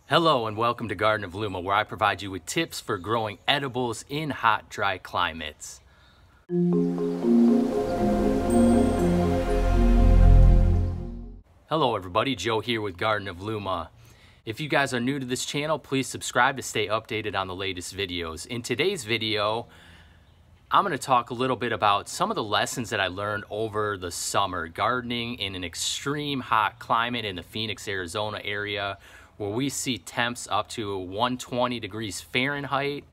Hello and welcome to Garden of Luma, where I provide you with tips for growing edibles in hot, dry climates. Hello everybody, Joe here with Garden of Luma. If you guys are new to this channel, please subscribe to stay updated on the latest videos. In today's video, I'm going to talk a little bit about some of the lessons that I learned over the summer gardening in an extreme hot climate in the Phoenix, Arizona area, where we see temps up to 120 degrees Fahrenheit.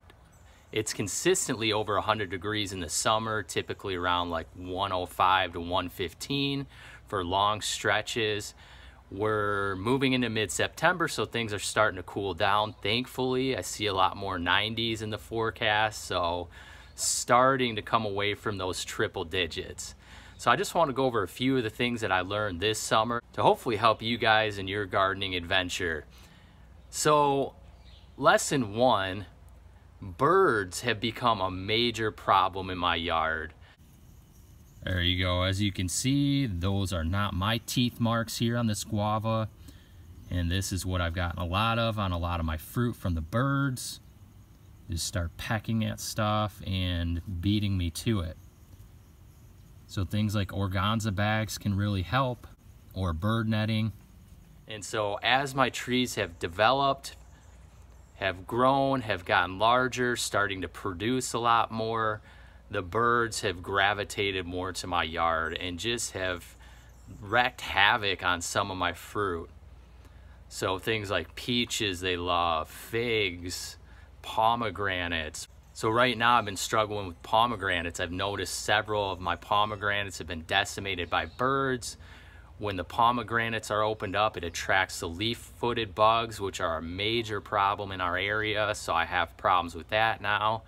It's consistently over 100 degrees in the summer, typically around like 105 to 115 for long stretches. We're moving into mid-September, so things are starting to cool down. Thankfully, I see a lot more 90s in the forecast, so starting to come away from those triple digits. So I just want to go over a few of the things that I learned this summer to hopefully help you guys in your gardening adventure. So lesson one, birds have become a major problem in my yard. There you go. As you can see, those are not my teeth marks here on this guava. And this is what I've gotten a lot of on a lot of my fruit from the birds. Just start pecking at stuff and beating me to it. So things like organza bags can really help, or bird netting. And so as my trees have developed, have grown, have gotten larger, starting to produce a lot more, the birds have gravitated more to my yard and just have wreaked havoc on some of my fruit. So things like peaches they love, figs, pomegranates. So right now I've been struggling with pomegranates. I've noticed several of my pomegranates have been decimated by birds. When the pomegranates are opened up, it attracts the leaf-footed bugs, which are a major problem in our area, so I have problems with that now.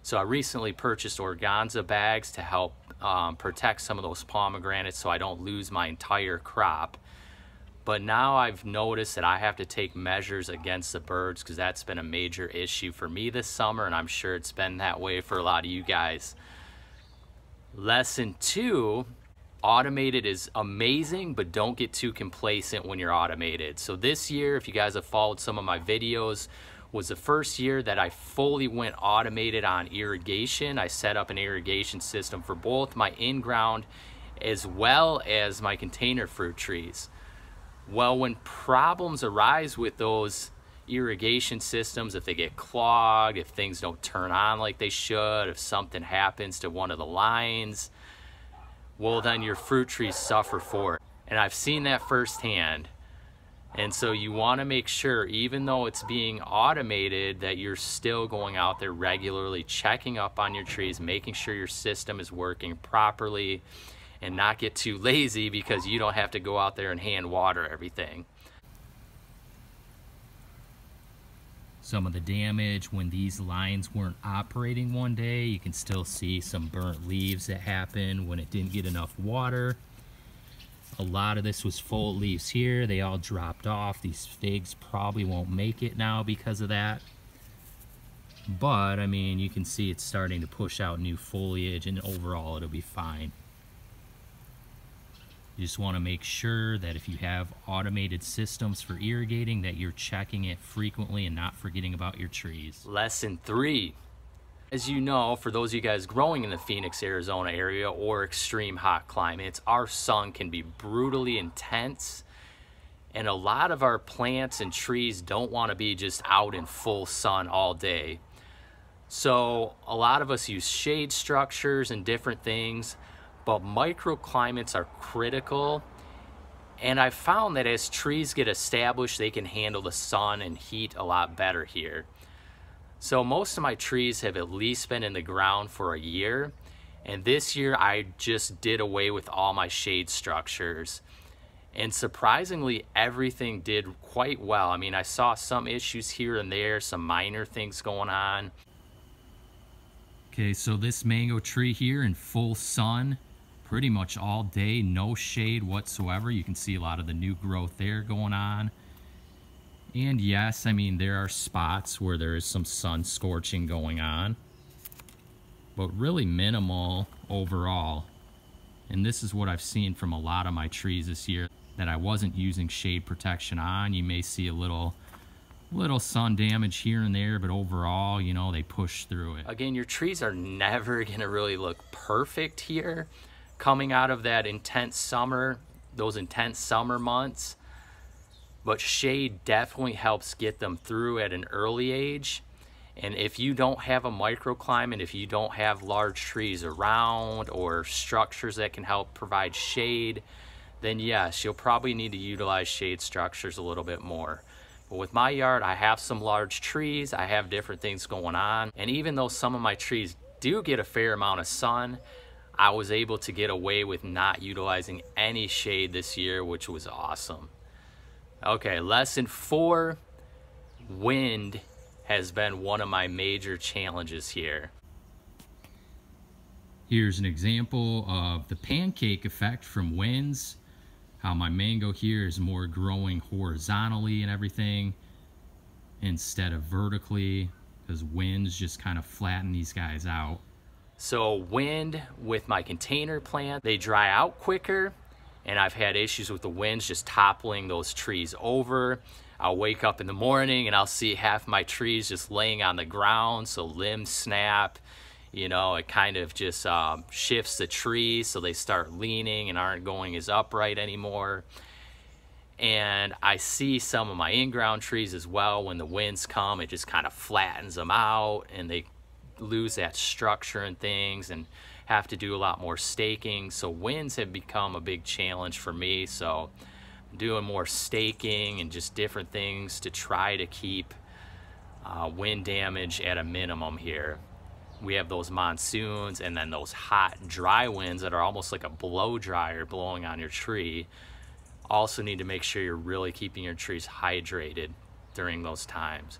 So I recently purchased organza bags to help protect some of those pomegranates so I don't lose my entire crop. But now I've noticed that I have to take measures against the birds because that's been a major issue for me this summer, and I'm sure it's been that way for a lot of you guys. Lesson two, automated is amazing, but don't get too complacent when you're automated. So this year, if you guys have followed some of my videos, was the first year that I fully went automated on irrigation. I set up an irrigation system for both my in-ground as well as my container fruit trees. Well, when problems arise with those irrigation systems, if they get clogged, if things don't turn on like they should, if something happens to one of the lines, well, then your fruit trees suffer for it. And I've seen that firsthand. And so you want to make sure, even though it's being automated, that you're still going out there regularly, checking up on your trees, making sure your system is working properly, and not get too lazy because you don't have to go out there and hand water everything. Some of the damage when these lines weren't operating one day, you can still see some burnt leaves that happened when it didn't get enough water. A lot of this was full leaves here. They all dropped off. These figs probably won't make it now because of that. But, I mean, you can see it's starting to push out new foliage, and overall it'll be fine. You just want to make sure that if you have automated systems for irrigating, that you're checking it frequently and not forgetting about your trees. Lesson three. As you know, for those of you guys growing in the Phoenix, Arizona area or extreme hot climates, our sun can be brutally intense. And a lot of our plants and trees don't want to be just out in full sun all day. So a lot of us use shade structures and different things. But microclimates are critical, and I've found that as trees get established, they can handle the sun and heat a lot better here. So most of my trees have at least been in the ground for a year, and this year I just did away with all my shade structures. And surprisingly, everything did quite well. I mean, I saw some issues here and there, some minor things going on. Okay, so this mango tree here in full sun, pretty much all day, no shade whatsoever. You can see a lot of the new growth there going on. And yes, I mean, there are spots where there is some sun scorching going on, but really minimal overall. And this is what I've seen from a lot of my trees this year that I wasn't using shade protection on. You may see a little Little sun damage here and there, but overall, you know, they push through it. Again, your trees are never gonna really look perfect here coming out of that intense summer, those intense summer months, but shade definitely helps get them through at an early age. And if you don't have a microclimate, if you don't have large trees around or structures that can help provide shade, then yes, you'll probably need to utilize shade structures a little bit more. But with my yard, I have some large trees, I have different things going on, and even though some of my trees do get a fair amount of sun, I was able to get away with not utilizing any shade this year, which was awesome. Okay, lesson 4, wind has been one of my major challenges here. Here's an example of the pancake effect from winds. How my mango here is more growing horizontally and everything instead of vertically, because winds just kind of flatten these guys out. So wind with my container plant, they dry out quicker, and I've had issues with the winds just toppling those trees over. I'll wake up in the morning and I'll see half my trees just laying on the ground, so limbs snap. You know, it kind of just shifts the trees so they start leaning and aren't going as upright anymore. And I see some of my in-ground trees as well. When the winds come, it just kind of flattens them out and they lose that structure and things and have to do a lot more staking. So winds have become a big challenge for me. So I'm doing more staking and just different things to try to keep wind damage at a minimum here. We have those monsoons and then those hot, dry winds that are almost like a blow dryer blowing on your tree. Also need to make sure you're really keeping your trees hydrated during those times.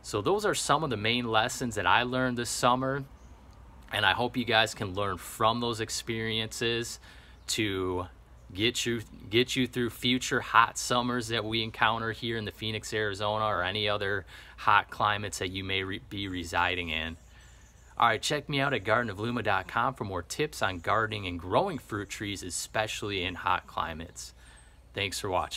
So those are some of the main lessons that I learned this summer, and I hope you guys can learn from those experiences to get you through future hot summers that we encounter here in the Phoenix, Arizona, or any other hot climates that you may be residing in. All right, check me out at gardenofluma.com for more tips on gardening and growing fruit trees, especially in hot climates. Thanks for watching.